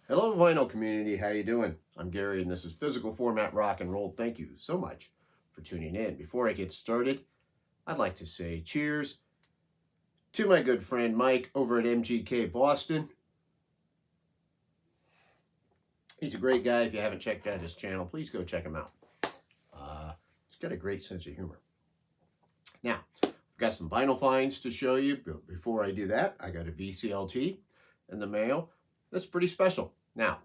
Hello, vinyl community. How you doing? I'm Gary, and this is Physical Format Rock and Roll. Thank you so much for tuning in. Before I get started, I'd like to say cheers to my good friend Mike over at MGK Boston. He's a great guy. If you haven't checked out his channel, please go check him out. He's got a great sense of humor. Now, I've got some vinyl finds to show you. But before I do that, I got a VCLT in the mail. That's pretty special. Now,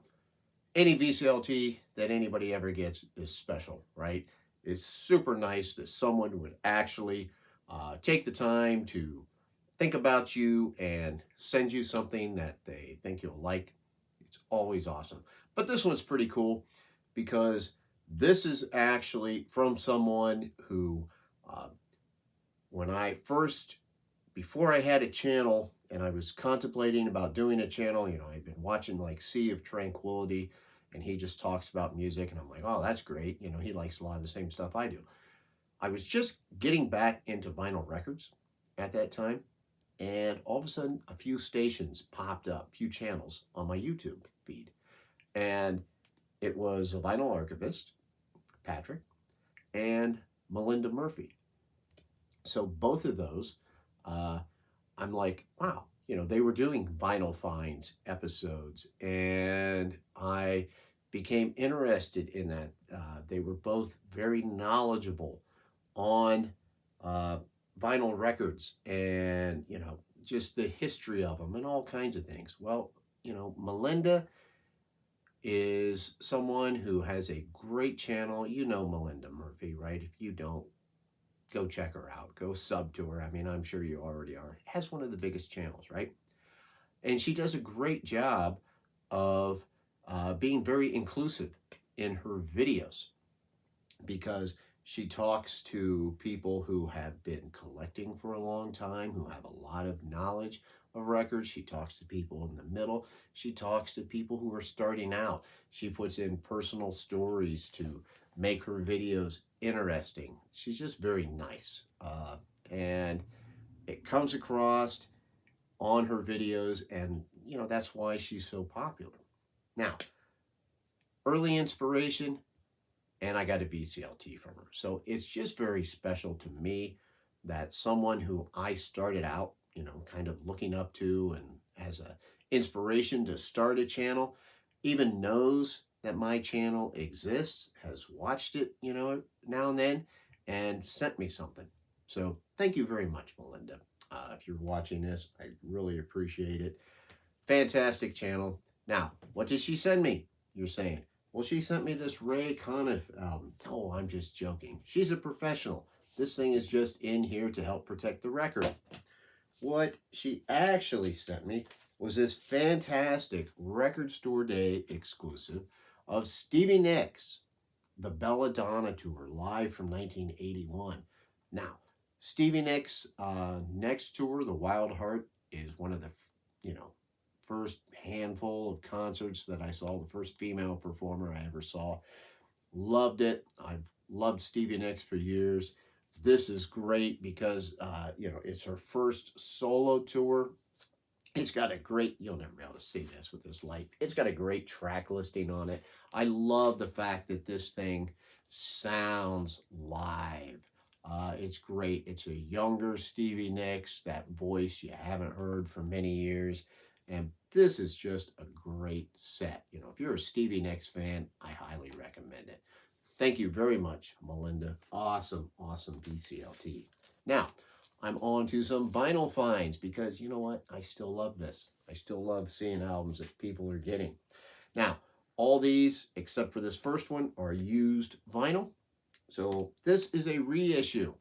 any VCLT that anybody ever gets is special, right? It's super nice that someone would actually take the time to think about you and send you something that they think you'll like. It's always awesome. But this one's pretty cool because this is actually from someone who, when I first, before I had a channel and I was contemplating about doing a channel, I'd been watching like Sea of Tranquility, and he just talks about music, and I'm like, oh, that's great. He likes a lot of the same stuff I do. I was just getting back into vinyl records at that time, and all of a sudden, a few stations popped up, a few channels on my YouTube feed, and it was a vinyl archivist, Patrick, and Melinda Murphy. So both of those, I'm like, wow, they were doing vinyl finds episodes, and I became interested in that. They were both very knowledgeable on vinyl records and, just the history of them and all kinds of things. Well, Melinda is someone who has a great channel. You know Melinda Murphy, right? If you don't, go check her out. Go sub to her. I mean, I'm sure you already are. Has one of the biggest channels, right? And she does a great job of being very inclusive in her videos because she talks to people who have been collecting for a long time, who have a lot of knowledge of records. She talks to people in the middle. She talks to people who are starting out. She puts in personal stories to make her videos interesting. She's just very nice. And it comes across on her videos, and that's why she's so popular. Now, early inspiration, and I got a VCLT from her. So it's just very special to me that someone who I started out, kind of looking up to and as a inspiration to start a channel, even knows that my channel exists, has watched it, now and then, and sent me something. So thank you very much, Melinda. If you're watching this, I really appreciate it. Fantastic channel. Now, what did she send me? You're saying, well, she sent me this Ray Conniff album. Oh, I'm just joking. She's a professional. This thing is just in here to help protect the record. What she actually sent me was this fantastic Record Store Day exclusive of Stevie Nicks, the Belladonna Tour, live from 1981. Now, Stevie Nicks' next tour, The Wild Heart, is one of the, first handful of concerts that I saw, the first female performer I ever saw. Loved it. I've loved Stevie Nicks for years. This is great because, it's her first solo tour. It's got a great, you'll never be able to see this with this light. It's got a great track listing on it. I love the fact that this thing sounds live. It's great. It's a younger Stevie Nicks, that voice you haven't heard for many years. And this is just a great set. If you're a Stevie Nicks fan, I highly recommend it. Thank you very much, Melinda. Awesome, awesome VCLT. Now, I'm on to some vinyl finds because you know what? I still love this. I still love seeing albums that people are getting. Now, all these, except for this first one, are used vinyl. So this is a reissue.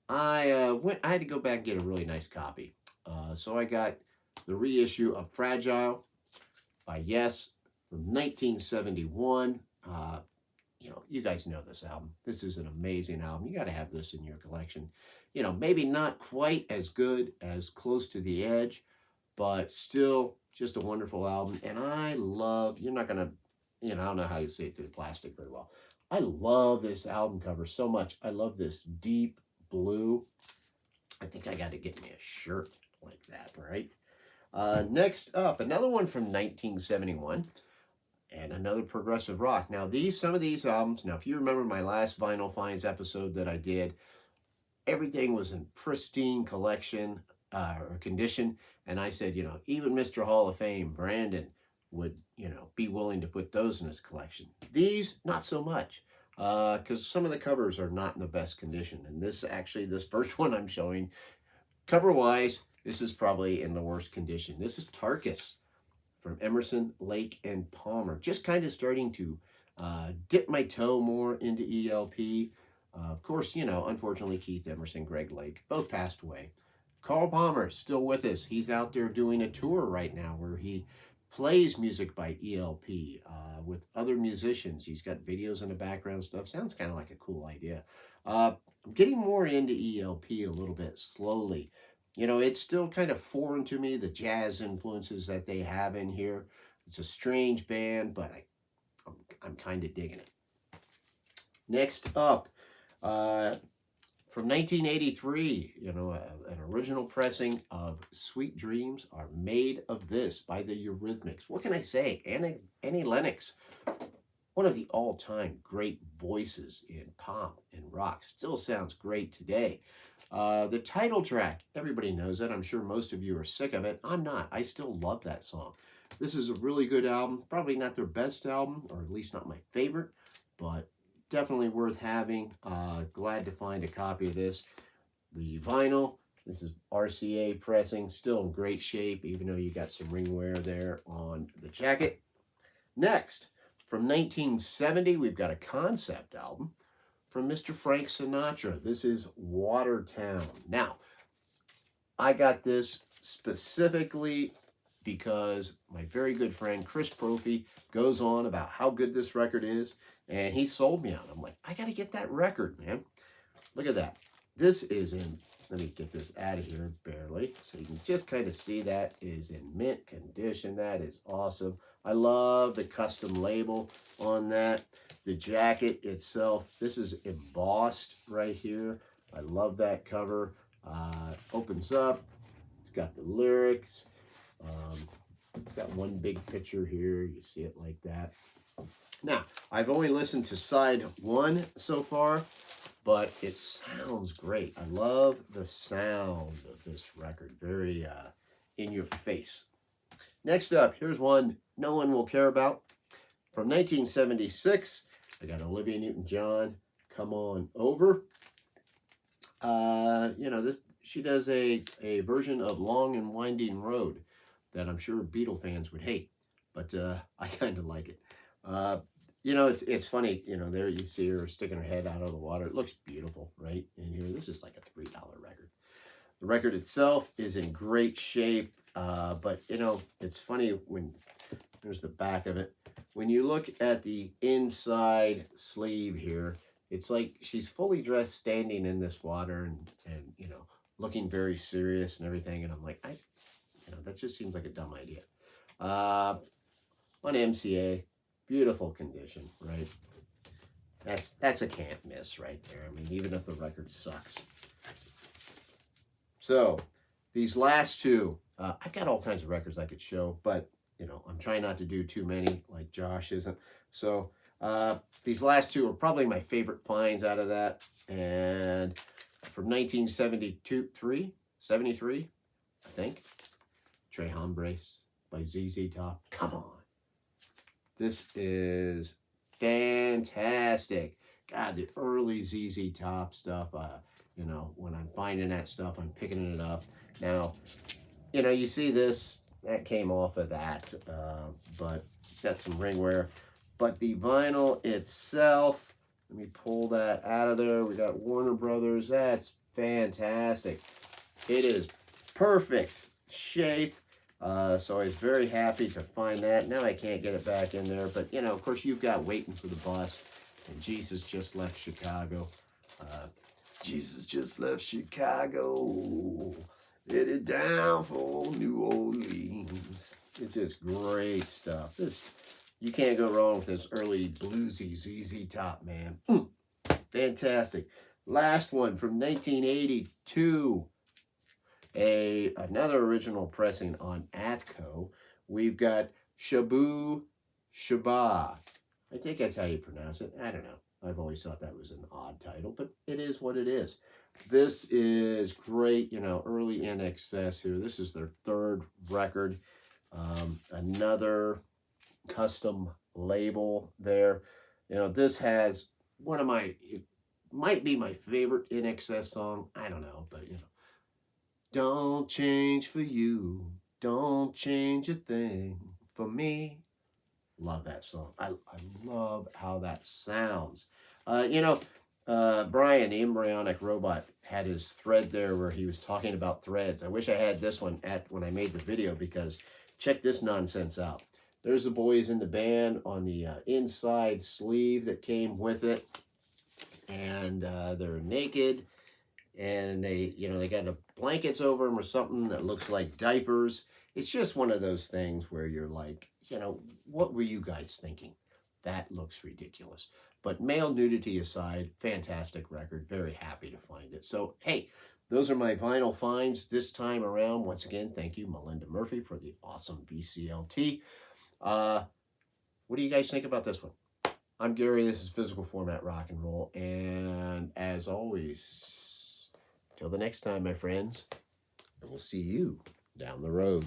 I had to go back and get a really nice copy. So I got the reissue of Fragile by Yes from 1971. You guys know this album. This is an amazing album. You got to have this in your collection. Maybe not quite as good as Close to the Edge, but still just a wonderful album. And I love, you're not going to, I don't know how you see it through the plastic very well. I love this album cover so much. I love this deep blue. I think I got to get me a shirt like that, right? Next up, another one from 1971 and another progressive rock. Now, some of these albums, now if you remember my last Vinyl Finds episode that I did, everything was in pristine collection or condition. And I said, even Mr. Hall of Fame, Brandon, would, be willing to put those in his collection. These, not so much, because some of the covers are not in the best condition. And this first one I'm showing, cover-wise, this is probably in the worst condition. This is Tarkus from Emerson, Lake, and Palmer. Just kind of starting to dip my toe more into ELP. Of course, unfortunately, Keith Emerson, Greg Lake, both passed away. Carl Palmer is still with us. He's out there doing a tour right now where he plays music by ELP with other musicians. He's got videos in the background stuff. Sounds kind of like a cool idea. I'm getting more into ELP a little bit slowly. It's still kind of foreign to me, the jazz influences that they have in here. It's a strange band, but I'm kind of digging it. Next up, from 1983, an original pressing of Sweet Dreams Are Made of This by the Eurythmics. What can I say? Annie Lennox, one of the all-time great voices in pop and rock, still sounds great today. The title track, everybody knows it. I'm sure most of you are sick of it. I'm not. I still love that song. This is a really good album. Probably not their best album, or at least not my favorite, but definitely worth having. Glad to find a copy of this. The vinyl, this is RCA pressing, still in great shape, even though you got some ring wear there on the jacket. Next, from 1970, we've got a concept album from Mr. Frank Sinatra. This is Watertown. Now, I got this specifically because my very good friend Chris Prophy goes on about how good this record is, and he sold me on it. I'm like, I got to get that record, man. Look at that. This is in, let me get this out of here barely, so you can just kind of see that is in mint condition. That is awesome. I love the custom label on that. The jacket itself, this is embossed right here. I love that cover. Opens up. It's got the lyrics. It's got one big picture here. You see it like that. Now, I've only listened to side one so far, but it sounds great. I love the sound of this record. Very in your face. Next up, here's one no one will care about. From 1976, I got Olivia Newton-John, Come On Over. She does a version of Long and Winding Road that I'm sure Beatle fans would hate, but I kind of like it. It's funny, there you see her sticking her head out of the water. It looks beautiful, right? And here, this is like a $3 record. The record itself is in great shape, but, it's funny when, there's the back of it. When you look at the inside sleeve here, it's like she's fully dressed standing in this water and looking very serious and everything. And I'm like, that just seems like a dumb idea. On MCA, beautiful condition, right? That's a can't miss right there. I mean, even if the record sucks. So these last two, I've got all kinds of records I could show, but I'm trying not to do too many like Josh isn't. So these last two are probably my favorite finds out of that. And from 1973, I think, Tres Hombres by ZZ Top. Come on. This is fantastic. God, the early ZZ Top stuff, when I'm finding that stuff, I'm picking it up. Now, you see this, that came off of that, but it's got some ring wear. But the vinyl itself, let me pull that out of there. We got Warner Brothers. That's fantastic. It is perfect shape. So I was very happy to find that. Now I can't get it back in there. But, of course, you've got Waiting for the Bus. And Jesus Just Left Chicago. Jesus just left Chicago. Headed down for New Orleans. It's just great stuff. You can't go wrong with this early bluesy ZZ Top, man. Fantastic. Last one from 1982. Another original pressing on Atco. We've got Shabu Shaba. I think that's how you pronounce it. I don't know. I've always thought that was an odd title, but it is what it is. This is great, you know, early NXS here. This is their third record. Another custom label there. You know, this has one of my, it might be my favorite NXS song. I don't know, but you know. Don't change for you. Don't change a thing for me. Love that song. I love how that sounds. You know, Brian, the embryonic robot, had his thread there where he was talking about threads. I wish I had this one when I made the video, because check this nonsense out. There's the boys in the band on the inside sleeve that came with it. And they're naked. And they, you know, they got the blankets over them or something that looks like diapers. It's just one of those things where you're like, you know, what were you guys thinking? That looks ridiculous. But male nudity aside, fantastic record. Very happy to find it. So, hey, those are my vinyl finds this time around. Once again, thank you, Melinda Murphy, for the awesome VCLT. What do you guys think about this one? I'm Gary. This is Physical Format Rock and Roll. And as always, till the next time, my friends, and we'll see you down the road.